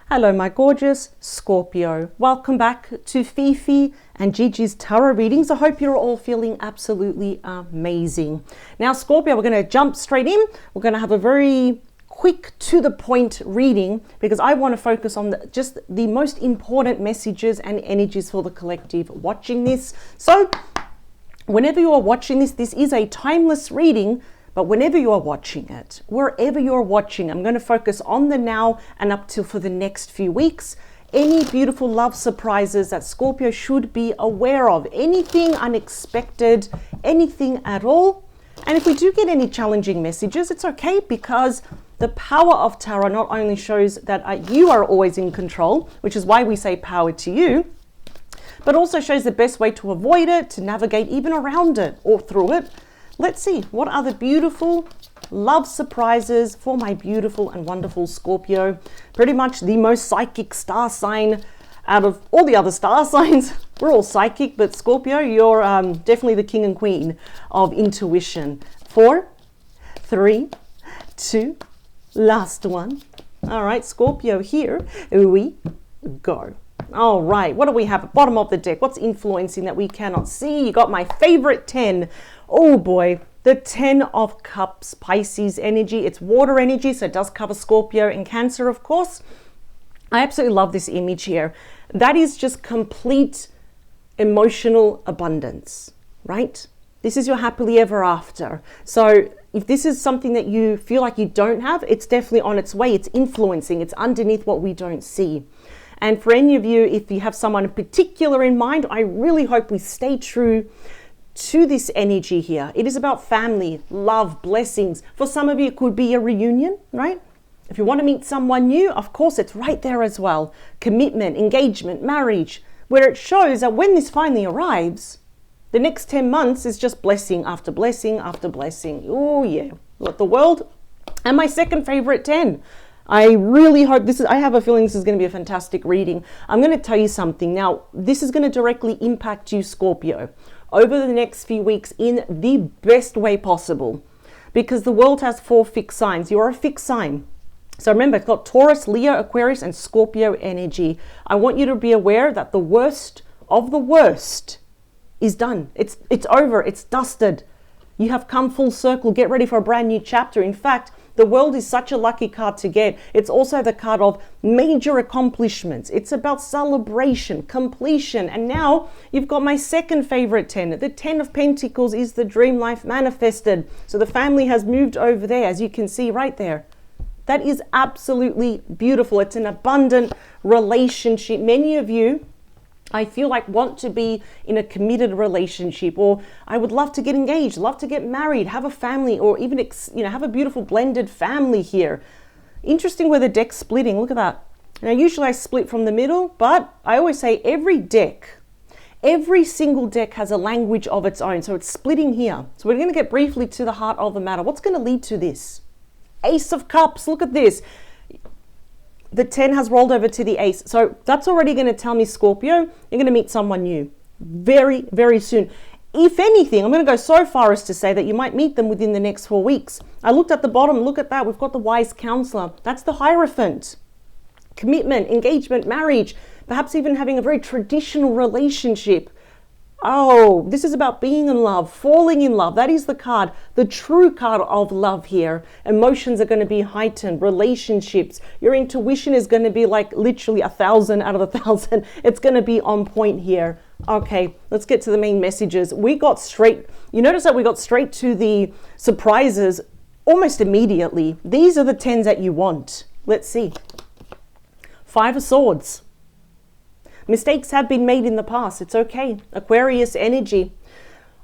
Hello, my gorgeous Scorpio. Welcome back to Fifi and Gigi's tarot readings. I hope you're all feeling absolutely amazing. Now, Scorpio, we're going to jump straight in. We're going to have a very quick, to the point reading because I want to focus on just the most important messages and energies for the collective watching this. So, whenever you are watching this, this is a timeless reading. But whenever you are watching it, wherever you're watching, I'm going to focus on the now and up till for the next few weeks. Any beautiful love surprises that Scorpio should be aware of, anything unexpected, anything at all. And if we do get any challenging messages, it's okay because the power of tarot not only shows that you are always in control, which is why we say power to you, but also shows the best way to avoid it, to navigate even around it or through it. Let's see, what are the beautiful love surprises for my beautiful and wonderful Scorpio? Pretty much the most psychic star sign out of all the other star signs. We're all psychic, but Scorpio, you're definitely the king and queen of intuition. 4, 3, 2, last one. All right, Scorpio, here we go. All right, what do we have at bottom of the deck? What's influencing that we cannot see? You got my favorite 10. Oh boy, the 10 of Cups, Pisces energy. It's water energy, so it does cover Scorpio and Cancer, of course. I absolutely love this image here. That is just complete emotional abundance, right? This is your happily ever after. So if this is something that you feel like you don't have, it's definitely on its way. It's influencing. It's underneath what we don't see. And for any of you, if you have someone in particular in mind, I really hope we stay true to this energy here. It is about family, love, blessings. For some of you, it could be a reunion, right? If you want to meet someone new, of course, it's right there as well. Commitment, engagement, marriage, where it shows that when this finally arrives, the next 10 months is just blessing after blessing after blessing. Oh yeah, what the world. And my second favorite 10. I really hope I have a feeling this is going to be a fantastic reading. I'm going to tell you something. Now, this is going to directly impact you, Scorpio, over the next few weeks in the best way possible. Because the world has 4 fixed signs. You're a fixed sign. So remember, it's got Taurus, Leo, Aquarius, and Scorpio energy. I want you to be aware that the worst of the worst is done. It's over. It's dusted. You have come full circle. Get ready for a brand new chapter. In fact, the world is such a lucky card to get. It's also the card of major accomplishments. It's about celebration, completion. And now you've got my second favorite 10. The 10 of Pentacles is the dream life manifested. So the family has moved over there, as you can see right there. That is absolutely beautiful. It's an abundant relationship. Many of you, I feel like, want to be in a committed relationship, or I would love to get engaged, love to get married, have a family, or even have a beautiful blended family here. Interesting where the deck's splitting. Look at that. Now usually I split from the middle, but I always say every single deck has a language of its own. So it's splitting here. So we're going to get briefly to the heart of the matter. What's going to lead to this? Ace of Cups. Look at this. The 10 has rolled over to the Ace. So that's already going to tell me, Scorpio, you're going to meet someone new very, very soon. If anything, I'm going to go so far as to say that you might meet them within the next 4 weeks. I looked at the bottom. Look at that. We've got the wise counselor. That's the Hierophant. Commitment, engagement, marriage, perhaps even having a very traditional relationship. Oh, this is about being in love, falling in love. That is the card, the true card of love here. Emotions are going to be heightened, relationships. Your intuition is going to be like literally 1,000 out of 1,000. It's going to be on point here. Okay, let's get to the main messages. You notice that we got straight to the surprises almost immediately. These are the 10s that you want. Let's see. 5 of Swords. Mistakes have been made in the past. It's okay. Aquarius energy.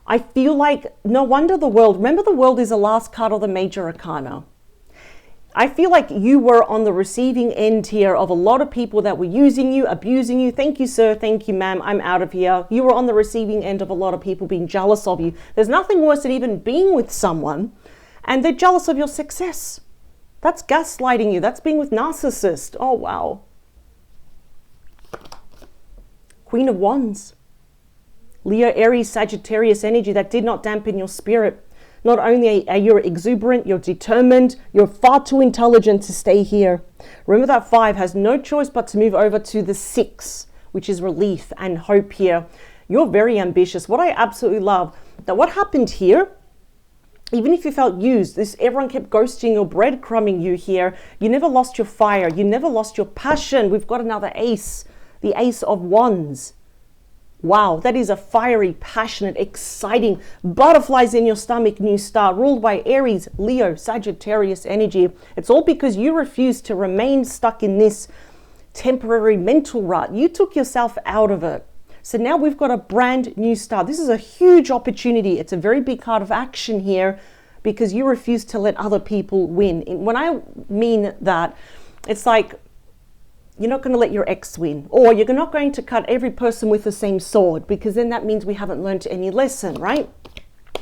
I feel like no wonder the world, remember the world is the last card of the major arcana. I feel like you were on the receiving end here of a lot of people that were using you, abusing you. Thank you, sir. Thank you, ma'am. I'm out of here. You were on the receiving end of a lot of people being jealous of you. There's nothing worse than even being with someone and they're jealous of your success. That's gaslighting you. That's being with narcissist. Oh, wow. Queen of Wands. Leo, Aries, Sagittarius energy that did not dampen your spirit. Not only are you exuberant, you're determined, you're far too intelligent to stay here. Remember that 5 has no choice but to move over to the 6, which is relief and hope here. You're very ambitious. What I absolutely love, that what happened here, even if you felt used, everyone kept ghosting or breadcrumbing you here, you never lost your fire, you never lost your passion. We've got another ace, the Ace of Wands. Wow, that is a fiery, passionate, exciting, butterflies in your stomach new star, ruled by Aries, Leo, Sagittarius energy. It's all because you refused to remain stuck in this temporary mental rut. You took yourself out of it. So now we've got a brand new start. This is a huge opportunity. It's a very big card of action here because you refuse to let other people win. When I mean that, it's like you're not going to let your ex win, or you're not going to cut every person with the same sword, because then that means we haven't learned any lesson, right?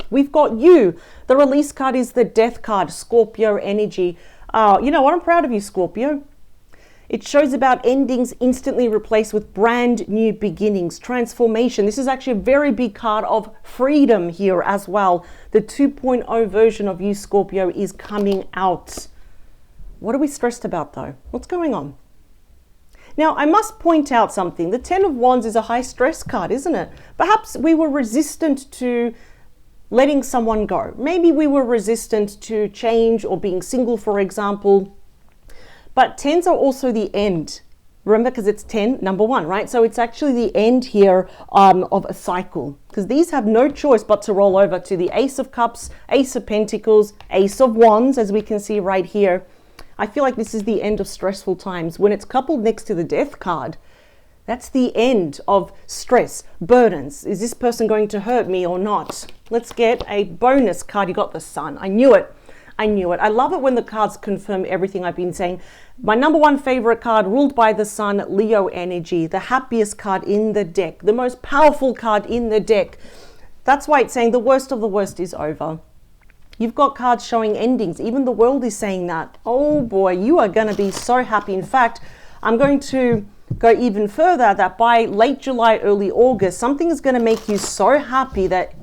We've got you. The release card is the Death card, Scorpio energy. You know what? I'm proud of you, Scorpio. It shows about endings instantly replaced with brand new beginnings, transformation. This is actually a very big card of freedom here as well. The 2.0 version of you, Scorpio, is coming out. What are we stressed about though? What's going on? Now, I must point out something. The 10 of Wands is a high stress card, isn't it? Perhaps we were resistant to letting someone go. Maybe we were resistant to change or being single, for example. But 10s are also the end. Remember, because it's 10, number 1, right? So it's actually the end here of a cycle, because these have no choice but to roll over to the Ace of Cups, Ace of Pentacles, Ace of Wands, as we can see right here. I feel like this is the end of stressful times. When it's coupled next to the Death card, that's the end of stress, burdens. Is this person going to hurt me or not? Let's get a bonus card. You got the Sun. I knew it. I knew it. I love it when the cards confirm everything I've been saying. My number 1 favorite card, ruled by the Sun, Leo energy, the happiest card in the deck, the most powerful card in the deck. That's why it's saying the worst of the worst is over. You've got cards showing endings. Even the world is saying that. Oh boy, you are going to be so happy. In fact, I'm going to go even further, that by late July, early August, something is going to make you so happy that,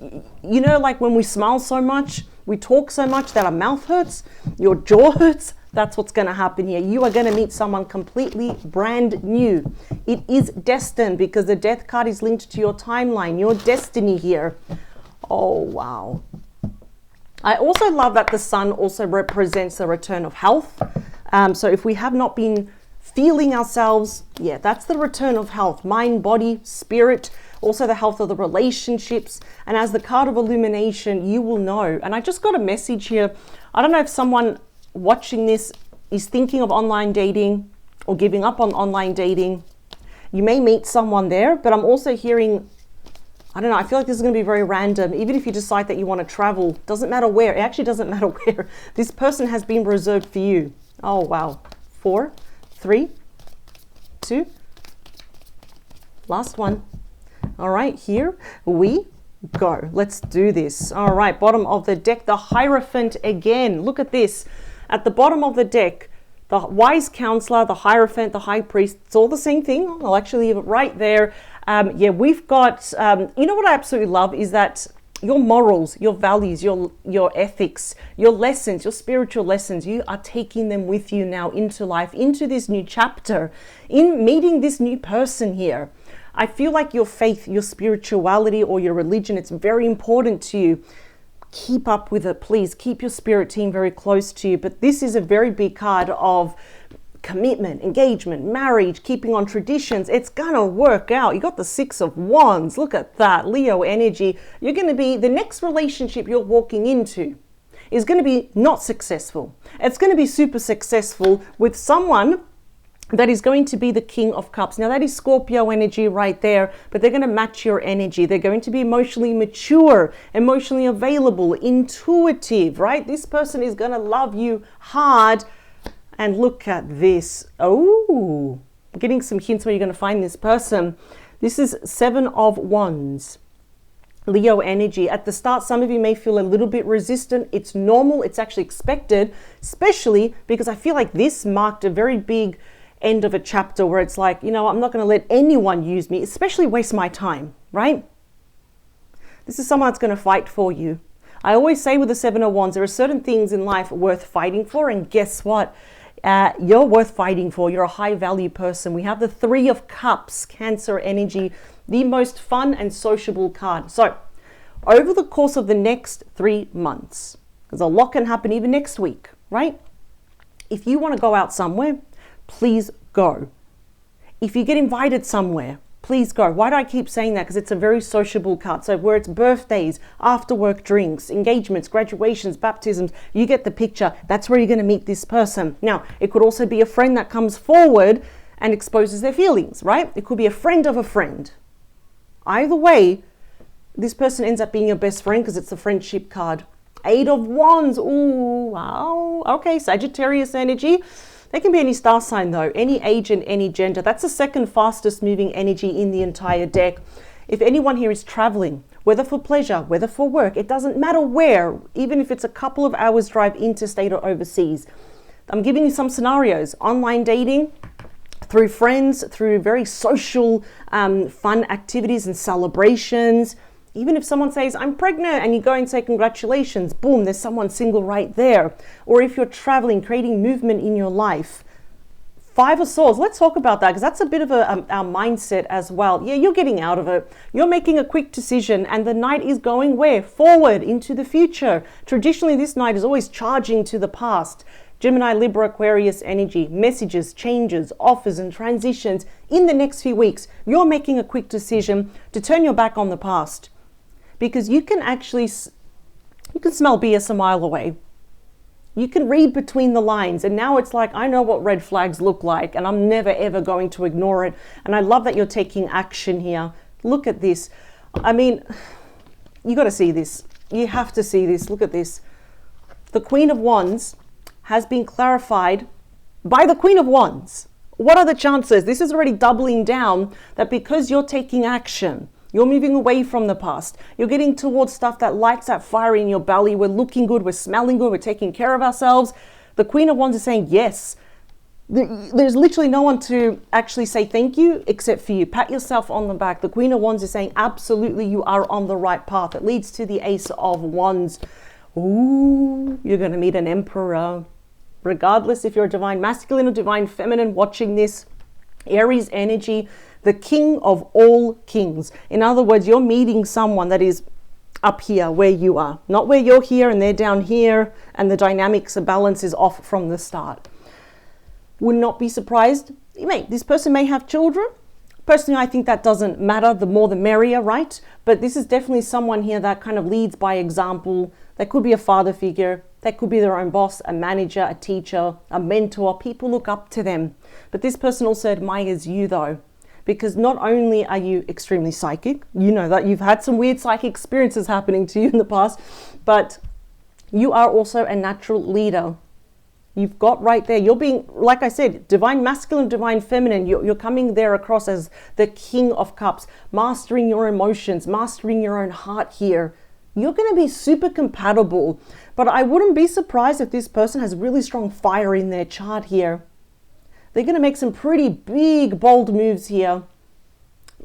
you know, like when we smile so much, we talk so much that our mouth hurts, your jaw hurts. That's what's going to happen here. You are going to meet someone completely brand new. It is destined, because the Death card is linked to your timeline, your destiny here. Oh, wow. I also love that the Sun also represents the return of health. So if we have not been feeling ourselves, yeah, that's the return of health, mind, body, spirit, also the health of the relationships. And as the card of illumination, you will know. And I just got a message here. I don't know if someone watching this is thinking of online dating or giving up on online dating. You may meet someone there, but I'm also hearing, I don't know, I feel like this is going to be very random. Even if you decide that you want to travel, doesn't matter where. It actually doesn't matter where. This person has been reserved for you. Oh, wow. 4, 3, 2. Last one. All right, here we go. Let's do this. All right, bottom of the deck, the Hierophant again. Look at this. At the bottom of the deck, the Wise Counselor, the Hierophant, the High Priest. It's all the same thing. I'll actually leave it right there. Yeah, we've got, you know what I absolutely love is that your morals, your values, your ethics, your lessons, your spiritual lessons, you are taking them with you now into life, into this new chapter, in meeting this new person here. I feel like your faith, your spirituality, or your religion, it's very important to you. Keep up with it, please. Keep your spirit team very close to you. But this is a very big card of commitment, engagement, marriage, keeping on traditions. It's gonna work out. You got the 6 of Wands. Look at that, Leo energy. You're gonna be, the next relationship you're walking into is gonna be not successful. It's gonna be super successful with someone that is going to be the King of Cups. Now that is Scorpio energy right there, but they're going to match your energy. They're going to be emotionally mature, emotionally available, intuitive, right? This person is going to love you hard. And look at this. Oh, I'm getting some hints where you're going to find this person. This is 7 of Wands. Leo energy. At the start, some of you may feel a little bit resistant. It's normal. It's actually expected, especially because I feel like this marked a very big end of a chapter where it's like, you know, I'm not going to let anyone use me, especially waste my time, right? This is someone that's going to fight for you. I always say with the Seven of Wands, there are certain things in life worth fighting for, and guess what? You're worth fighting for. You're a high value person. We have the Three of Cups, Cancer energy, the most fun and sociable card. So over the course of the next 3 months, because a lot can happen even next week, right? If you want to go out somewhere, please go. If you get invited somewhere, please go. Why do I keep saying that? Because it's a very sociable card. So where it's birthdays, after work drinks, engagements, graduations, baptisms, you get the picture. That's where you're going to meet this person. Now, it could also be a friend that comes forward and exposes their feelings, right? It could be a friend of a friend. Either way, this person ends up being your best friend because it's a friendship card. Eight of Wands. Ooh, wow. Okay, Sagittarius energy. They can be any star sign though, any age and any gender. That's the second fastest moving energy in the entire deck. If anyone here is traveling, whether for pleasure, whether for work, it doesn't matter where, even if it's a couple of hours drive interstate or overseas. I'm giving you some scenarios. Online dating, through friends, through very social, fun activities and celebrations. Even if someone says, I'm pregnant, and you go and say, congratulations, boom, there's someone single right there. Or if you're traveling, creating movement in your life. Five of Swords, let's talk about that because that's a bit of our mindset as well. Yeah, you're getting out of it. You're making a quick decision and the Knight is going where? Forward into the future. Traditionally, this Knight is always charging to the past. Gemini, Libra, Aquarius energy, messages, changes, offers and transitions. In the next few weeks, you're making a quick decision to turn your back on the past. Because you can smell BS a mile away. You can read between the lines. And now it's like, I know what red flags look like and I'm never ever going to ignore it. And I love that you're taking action here. Look at this. I mean, you got to see this. You have to see this. Look at this. The Queen of Wands has been clarified by the Queen of Wands. What are the chances? This is already doubling down that because you're taking action, you're moving away from the past. You're getting towards stuff that lights that fire in your belly. We're looking good. We're smelling good. We're taking care of ourselves. The Queen of Wands is saying yes. There's literally no one to actually say thank you except for you. Pat yourself on the back. The Queen of Wands is saying absolutely you are on the right path. It leads to the Ace of Wands. Ooh, you're going to meet an Emperor. Regardless if you're a divine masculine or divine feminine watching this, Aries energy, the king of all kings. In other words, you're meeting someone that is up here where you are, not where you're here and they're down here and the dynamics of balance is off from the start. Would not be surprised. This person may have children. Personally, I think that doesn't matter. The more the merrier, right? But this is definitely someone here that kind of leads by example. That could be a father figure. That could be their own boss, a manager, a teacher, a mentor. People look up to them. But this person also admires you though. Because not only are you extremely psychic, you know that you've had some weird psychic experiences happening to you in the past, but you are also a natural leader. You've got right there. You're being, like I said, divine masculine, divine feminine. You're coming there across as the King of Cups, mastering your emotions, mastering your own heart here. You're going to be super compatible, but I wouldn't be surprised if this person has really strong fire in their chart here. They're going to make some pretty big, bold moves here.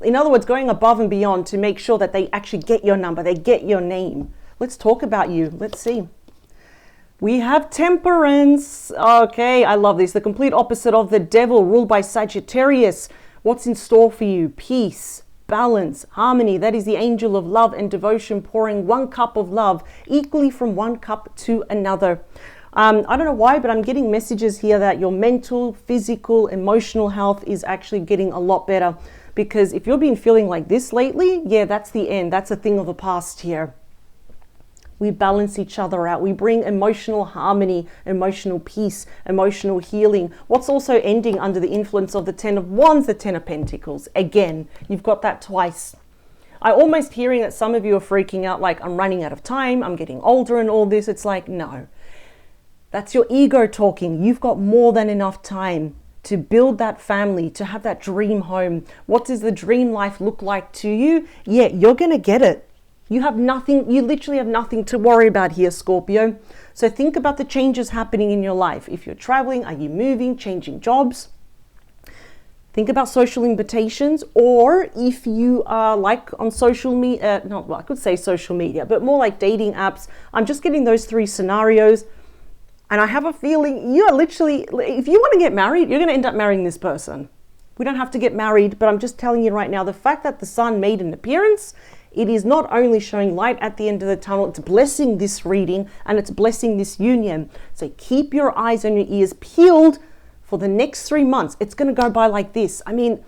In other words, going above and beyond to make sure that they actually get your number, they get your name. Let's talk about you. Let's see. We have Temperance. Okay, I love this. The complete opposite of the Devil, ruled by Sagittarius. What's in store for you? Peace, balance, harmony. That is the angel of love and devotion, pouring one cup of love equally from one cup to another. I don't know why, but I'm getting messages here that your mental, physical, emotional health is actually getting a lot better. Because if you've been feeling like this lately, yeah, that's the end. That's a thing of the past here. We balance each other out. We bring emotional harmony, emotional peace, emotional healing. What's also ending under the influence of the Ten of Wands, the Ten of Pentacles. Again, you've got that twice. I'm almost hearing that some of you are freaking out like, I'm running out of time, I'm getting older and all this. It's like, no. That's your ego talking. You've got more than enough time to build that family, to have that dream home. What does the dream life look like to you? Yeah, you're going to get it. You have nothing, you literally have nothing to worry about here, Scorpio. So think about the changes happening in your life. If you're traveling, are you moving, changing jobs? Think about social invitations, or if you are like on social media, I could say social media, but more like dating apps. I'm just getting those 3 scenarios. And I have a feeling you are literally, if you want to get married, you're going to end up marrying this person. We don't have to get married, but I'm just telling you right now, the fact that the sun made an appearance, it is not only showing light at the end of the tunnel, it's blessing this reading and it's blessing this union. So keep your eyes and your ears peeled for the next 3 months. It's going to go by like this. I mean,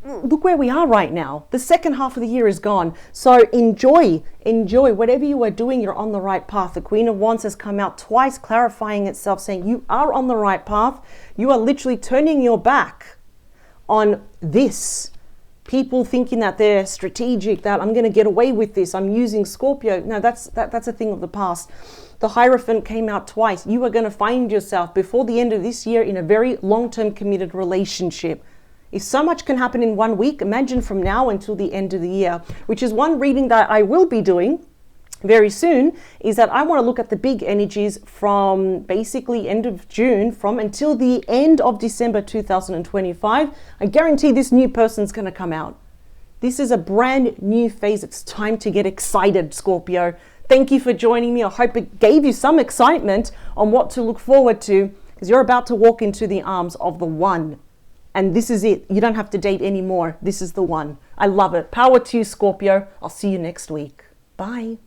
look where we are right now. The second half of the year is gone. So enjoy. Whatever you are doing, you're on the right path. The Queen of Wands has come out twice, clarifying itself, saying you are on the right path. You are literally turning your back on this. People thinking that they're strategic, that I'm going to get away with this, I'm using Scorpio. No, that's a thing of the past. The Hierophant came out twice. You are going to find yourself before the end of this year in a very long-term committed relationship. If so much can happen in 1 week, imagine from now until the end of the year, which is one reading that I will be doing very soon, is that I want to look at the big energies from basically end of June from until the end of December 2025. I guarantee this new person's going to come out. This is a brand new phase. It's time to get excited, Scorpio. Thank you for joining me. I hope it gave you some excitement on what to look forward to, because you're about to walk into the arms of the one. And this is it. You don't have to date anymore. This is the one. I love it. Power to you, Scorpio. I'll see you next week. Bye.